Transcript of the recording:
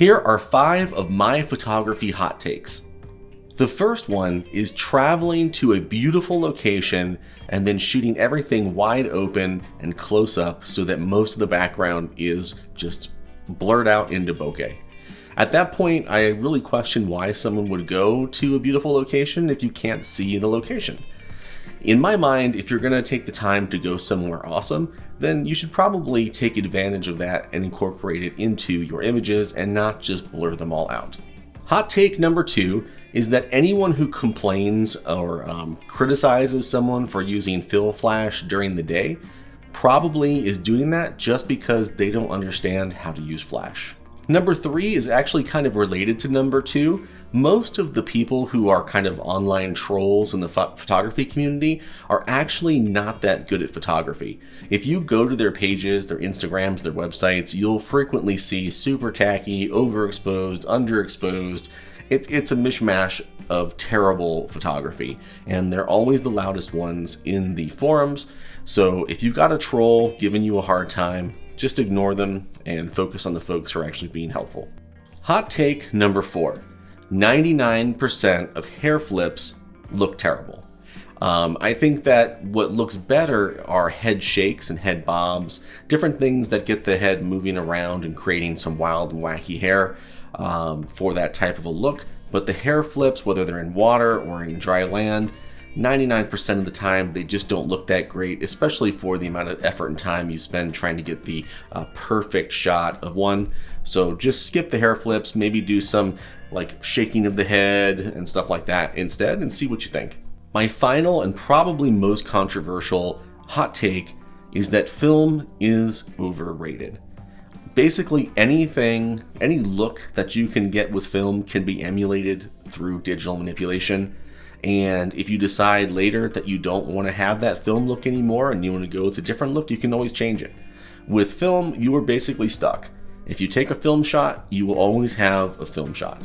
Here are 5 of my photography hot takes. The first one is traveling to a beautiful location and then shooting everything wide open and close up so that most of the background is just blurred out into bokeh. At that point, I really question why someone would go to a beautiful location if you can't see the location. In my mind, if you're going to take the time to go somewhere awesome, then you should probably take advantage of that and incorporate it into your images and not just blur them all out. Hot take number 2 is that anyone who complains or criticizes someone for using fill flash during the day probably is doing that just because they don't understand how to use flash. Number 3 is actually kind of related to number 2. Most of the people who are kind of online trolls in the photography community are actually not that good at photography. If you go to their pages, their Instagrams, their websites, you'll frequently see super tacky, overexposed, underexposed. It's a mishmash of terrible photography, and they're always the loudest ones in the forums. So if you've got a troll giving you a hard time, just ignore them and focus on the folks who are actually being helpful. Hot take number 4. 99% of hair flips look terrible. I think that what looks better are head shakes and head bobs, different things that get the head moving around and creating some wild and wacky hair for that type of a look. But the hair flips, whether they're in water or in dry land, 99% of the time they just don't look that great, especially for the amount of effort and time you spend trying to get the perfect shot of one. So just skip the hair flips, maybe do some like shaking of the head and stuff like that instead and see what you think. My final and probably most controversial hot take is that film is overrated. Basically any look that you can get with film can be emulated through digital manipulation. And if you decide later that you don't want to have that film look anymore and you want to go with a different look, you can always change it. With film, you are basically stuck. If you take a film shot, you will always have a film shot.